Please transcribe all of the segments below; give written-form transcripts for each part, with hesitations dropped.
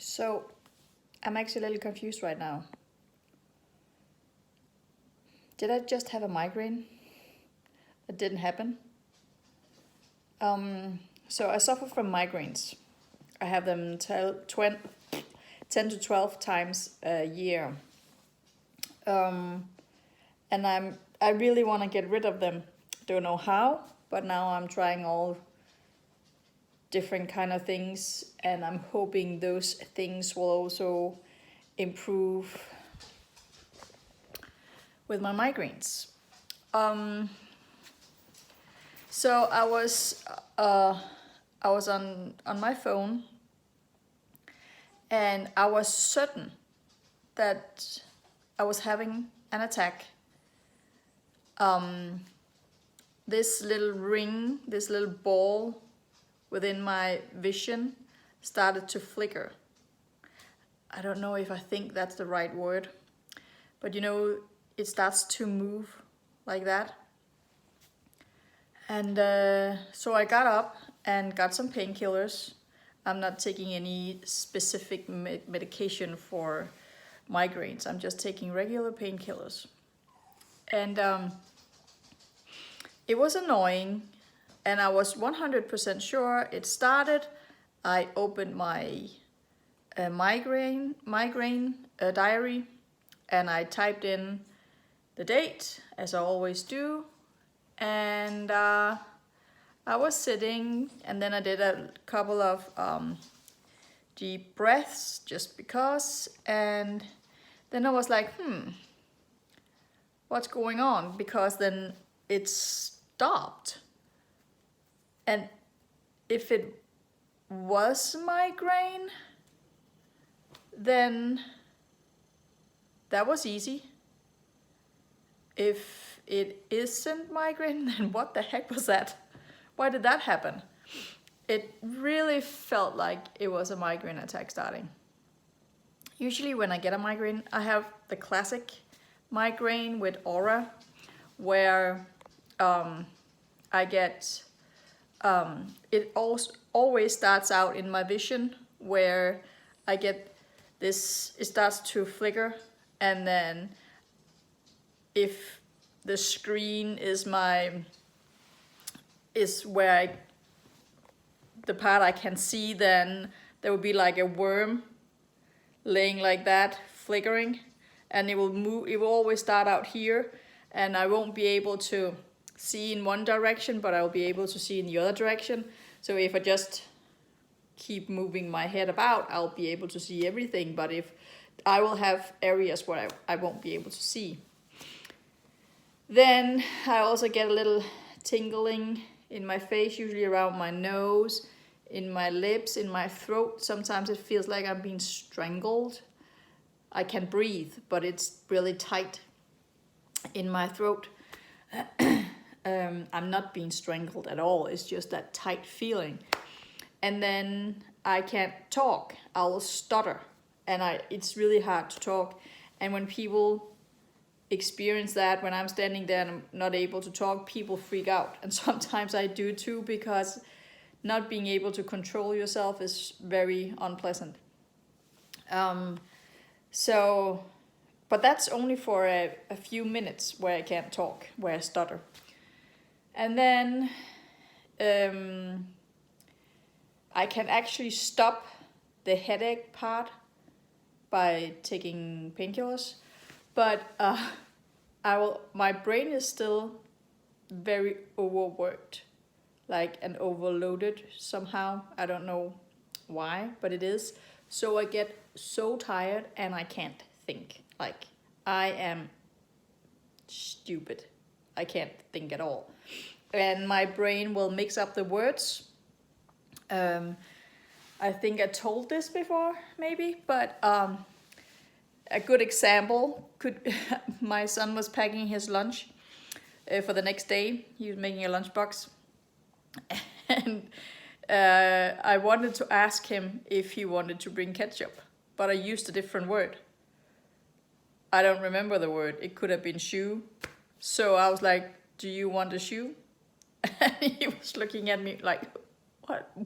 So I'm actually a little confused right now. Did I just have a migraine? It didn't happen. So I suffer from migraines. I have them 10 to 12 times a year. And I really want to get rid of them. Don't know how, but now I'm trying all different kind of things, and I'm hoping those things will also improve with my migraines. So I was on my phone, and I was certain that I was having an attack. This little ring, this little ball within my vision started to flicker. I don't know if I think that's the right word, but it starts to move like that. And so I got up and got some painkillers. I'm not taking any specific medication for migraines. I'm just taking regular painkillers. And it was annoying, and I was 100% sure it started. I opened my migraine diary, and I typed in the date, as I always do. And I was sitting, and then I did a couple of deep breaths just because. And then I was like, what's going on? Because then it stopped. And if it was migraine, then that was easy. If it isn't migraine, then what the heck was that? Why did that happen? It really felt like it was a migraine attack starting. Usually when I get a migraine, I have the classic migraine with aura, where I get, it always starts out in my vision, where I get this, it starts to flicker, and then if the screen is the part I can see, then there will be like a worm laying like that, flickering, and it will move. It will always start out here, and I won't be able to see in one direction, but I'll be able to see in the other direction. So if I just keep moving my head about, I'll be able to see everything, but if I will have areas where I won't be able to see. Then I also get a little tingling in my face, usually around my nose, in my lips, in my throat. Sometimes it feels like I'm being strangled. I can breathe, but it's really tight in my throat. I'm not being strangled at all. It's just that tight feeling. And then I can't talk. I'll stutter, and it's really hard to talk. And when people experience that, when I'm standing there and I'm not able to talk, people freak out. And sometimes I do too, because not being able to control yourself is very unpleasant. But that's only for a few minutes where I can't talk, where I stutter. And then I can actually stop the headache by taking painkillers. But my brain is still very overworked, and overloaded somehow. I don't know why, but it is. So I get so tired and I can't think. I am stupid. I can't think at all. And my brain will mix up the words. I think I told this before, maybe, but a good example my son was packing his lunch for the next day. He was making a lunchbox, and I wanted to ask him if he wanted to bring ketchup, but I used a different word. I don't remember the word. It could have been shoe. So I was like, "Do you want a shoe?" And he was looking at me like,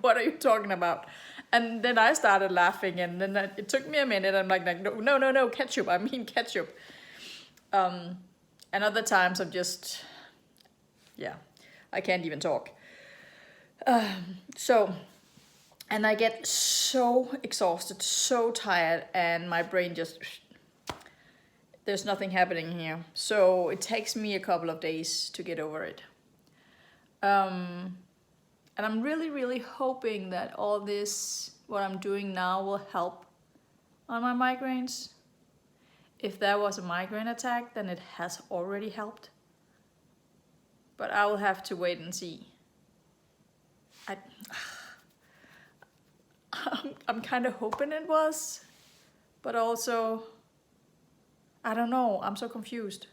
what are you talking about? And then I started laughing, and then it took me a minute. I'm like no, ketchup. I mean ketchup. And other times I'm just, yeah, I can't even talk. So, and I get so exhausted, so tired, and my brain just, there's nothing happening here. So it takes me a couple of days to get over it. And I'm really, really hoping that all this, what I'm doing now, will help on my migraines. If that was a migraine attack, then it has already helped. But I will have to wait and see. I'm kind of hoping it was, but also, I don't know, I'm so confused.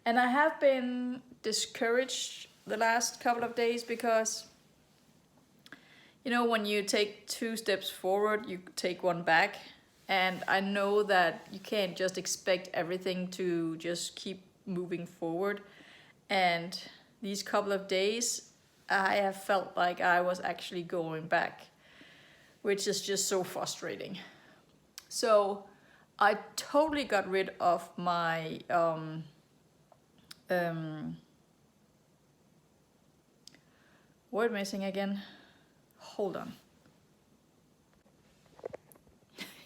And I have been discouraged the last couple of days because, you know, when you take 2 steps forward, you take 1 back. And I know that you can't just expect everything to just keep moving forward. And these couple of days, I have felt like I was actually going back, which is just so frustrating. So I totally got rid of my word missing again. Hold on.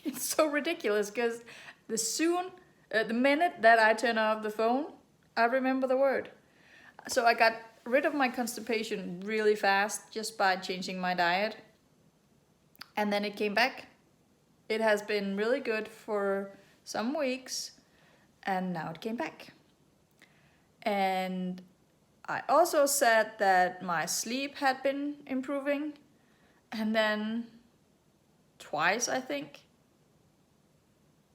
It's so ridiculous because the minute that I turn off the phone, I remember the word. So I got rid of my constipation really fast just by changing my diet. And then it came back. It has been really good for some weeks, and now it came back. And I also said that my sleep had been improving, and then twice, I think,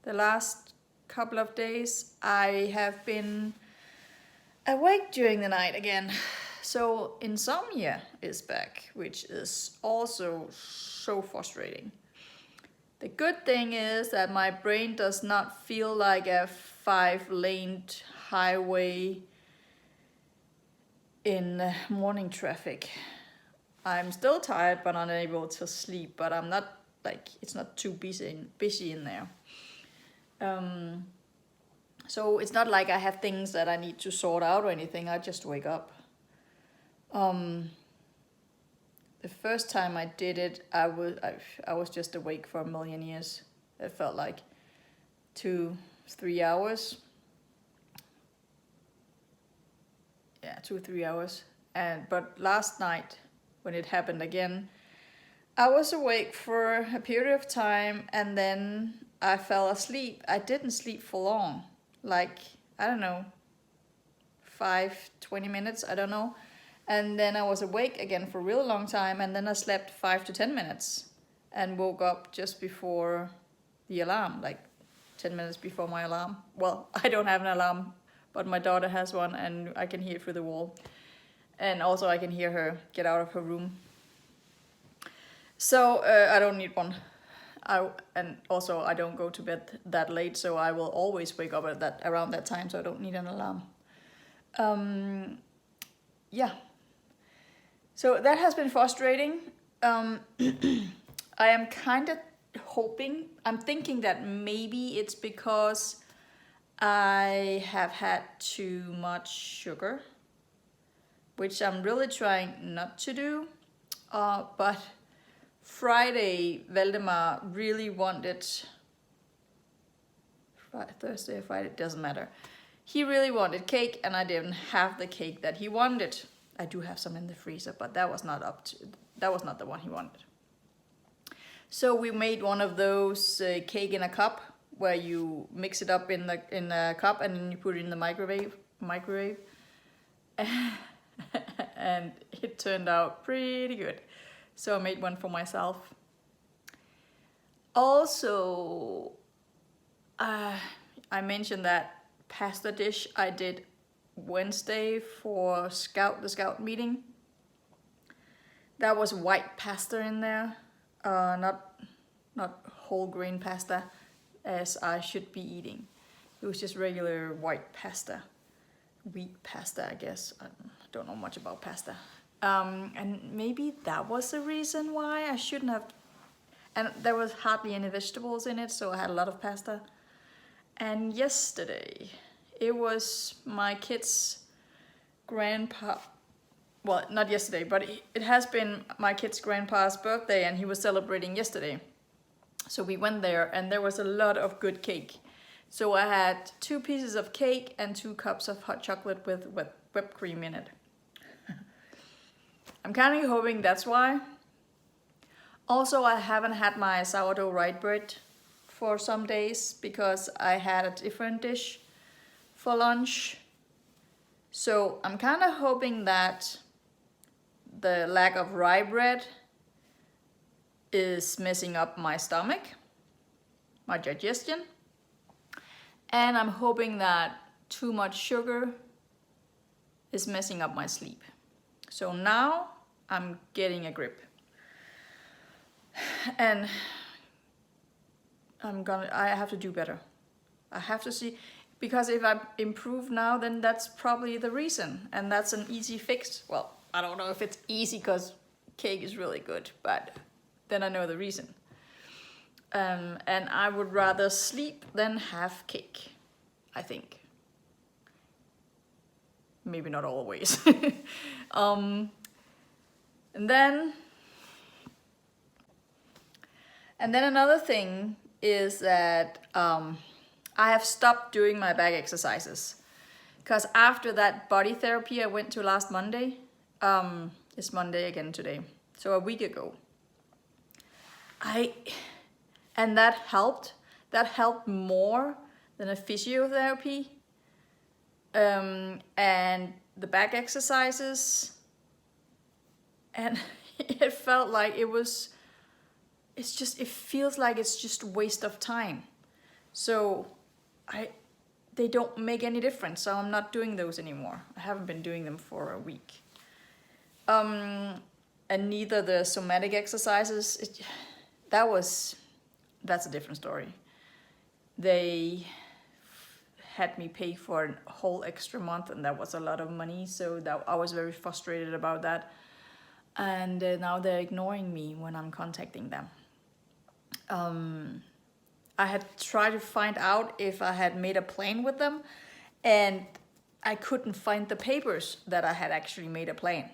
the last couple of days, I have been awake during the night again. So insomnia is back, which is also so frustrating. The good thing is that my brain does not feel like a 5-lane highway in morning traffic. I'm still tired but unable to sleep, but I'm not like, it's not too busy in there. So it's not like I have things that I need to sort out or anything. I just wake up. The first time I did it, I was just awake for a million years. It felt like 2-3 hours. Yeah, 2-3 hours. But last night, when it happened again, I was awake for a period of time, and then I fell asleep. I didn't sleep for long, like, I don't know, 5-20 minutes, I don't know. And then I was awake again for a really long time, and then I slept 5 to 10 minutes and woke up just before the alarm, like 10 minutes before my alarm. Well, I don't have an alarm, but my daughter has one, and I can hear it through the wall. And also I can hear her get out of her room. So I don't need one. And also I don't go to bed that late, so I will always wake up at around that time, so I don't need an alarm. Yeah. So that has been frustrating. I am kind of hoping, I'm thinking that maybe it's because I have had too much sugar, which I'm really trying not to do. But Friday, Valdemar really wanted, Thursday or Friday, it doesn't matter. He really wanted cake, and I didn't have the cake that he wanted. I do have some in the freezer, but that was not the one he wanted. So we made one of those cake in a cup, where you mix it up in a cup and then you put it in the microwave. And it turned out pretty good. So I made one for myself. Also, I mentioned that pasta dish I did Wednesday for the scout meeting. That was white pasta in there, not whole grain pasta as I should be eating. It was just regular white pasta, wheat pasta, I guess. I don't know much about pasta. And maybe that was the reason why I shouldn't have And there was hardly any vegetables in it, so I had a lot of pasta. And yesterday, it was my kid's grandpa, well, not yesterday, but it has been my kid's grandpa's birthday, and he was celebrating yesterday. So we went there, and there was a lot of good cake. So I had 2 pieces of cake and 2 cups of hot chocolate with whipped cream in it. I'm kind of hoping that's why. Also, I haven't had my sourdough rye bread for some days because I had a different dish for lunch. So I'm kind of hoping that the lack of rye bread is messing up my stomach, my digestion. And I'm hoping that too much sugar is messing up my sleep. So now I'm getting a grip. And I have to do better. I have to see, because if I improve now, then that's probably the reason. And that's an easy fix. Well, I don't know if it's easy because cake is really good, but then I know the reason. And I would rather sleep than have cake, I think. Maybe not always. And then another thing is that I have stopped doing my back exercises. Because after that body therapy I went to last Monday, it's Monday again today, so a week ago, and that helped more than a physiotherapy, and the back exercises, and it felt like it feels like it's just a waste of time. So they don't make any difference, so I'm not doing those anymore. I haven't been doing them for a week. And neither the somatic exercises, that's a different story. They had me pay for a whole extra month, and that was a lot of money, so that I was very frustrated about that. And now they're ignoring me when I'm contacting them. I had tried to find out if I had made a plan with them, and I couldn't find the papers that I had actually made a plan.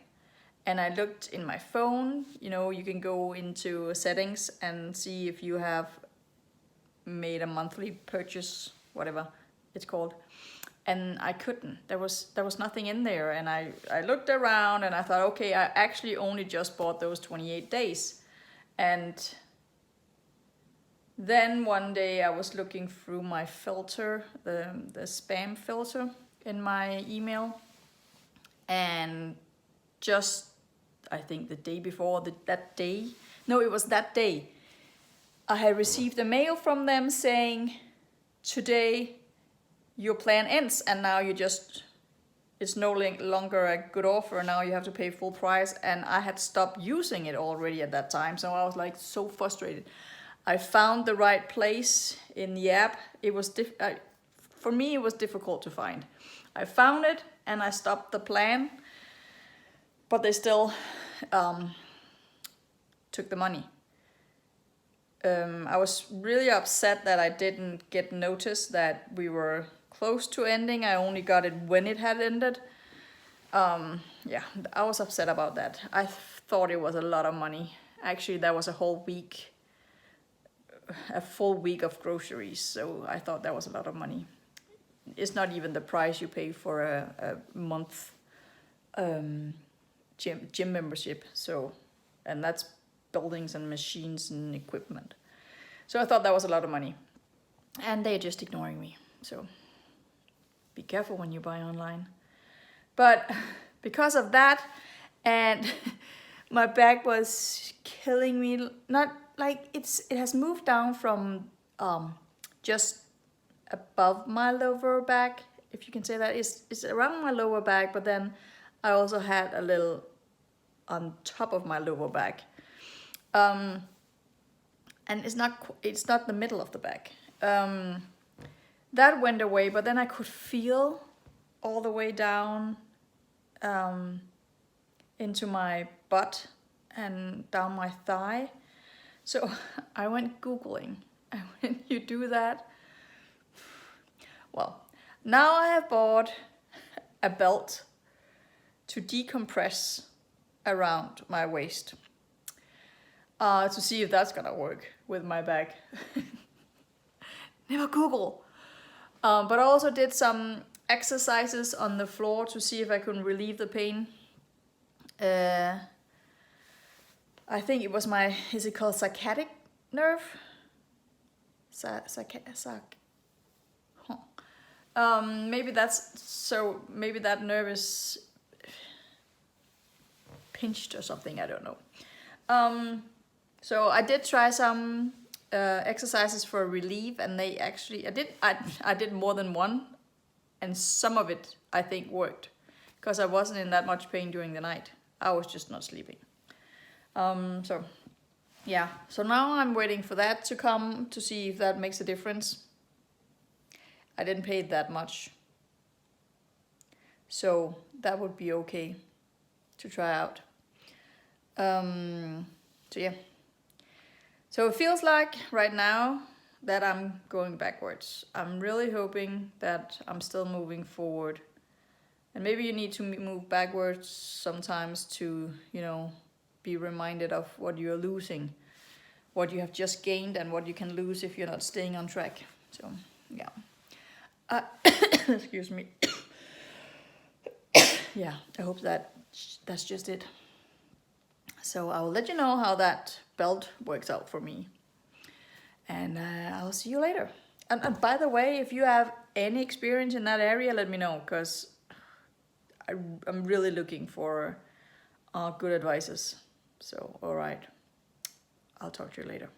And I looked in my phone, you can go into settings and see if you have made a monthly purchase, whatever it's called. And I couldn't. There was nothing in there. And I looked around and I thought, okay, I actually only just bought those 28 days. And then one day I was looking through my filter, the spam filter in my email, and just, I think the day before, it was that day, I had received a mail from them saying, today your plan ends and now it's no longer a good offer, now you have to pay full price. And I had stopped using it already at that time, so I was like so frustrated. I found the right place in the app. It was for me it was difficult to find. I found it and I stopped the plan, but they still took the money. I was really upset that I didn't get notice that we were close to ending. I only got it when it had ended. Yeah, I was upset about that. I thought it was a lot of money. Actually, that was a full week of groceries, so I thought that was a lot of money. It's not even the price you pay for a month gym membership. So, and that's buildings and machines and equipment. So I thought that was a lot of money, and they're just ignoring me. So be careful when you buy online. But because of that, and my back was killing me. Not like it has moved down from just above my lower back, if you can say that. It's around my lower back, but then I also had a little on top of my lower back. And it's not the middle of the back. That went away, but then I could feel all the way down into my butt and down my thigh. So I went Googling, and when you do that, well, now I have bought a belt to decompress around my waist to see if that's gonna work with my back. Never Google. But I also did some exercises on the floor to see if I could relieve the pain. I think it was my, is it called sciatic nerve? Maybe that's, so maybe that nerve is pinched or something, I don't know. So I did try some exercises for relief, and they actually, I did more than one, and some of it I think worked, because I wasn't in that much pain during the night. I was just not sleeping. So yeah, so now I'm waiting for that to come to see if that makes a difference. I didn't pay it that much, so that would be okay to try out. So yeah, so it feels like right now that I'm going backwards. I'm really hoping that I'm still moving forward, and maybe you need to move backwards sometimes to, you know, be reminded of what you're losing, what you have just gained, and what you can lose if you're not staying on track. So yeah, excuse me. Yeah, I hope that's just it. So I'll let you know how that belt works out for me, and I'll see you later. And by the way, if you have any experience in that area, let me know, because I'm really looking for good advices. So, all right, I'll talk to you later.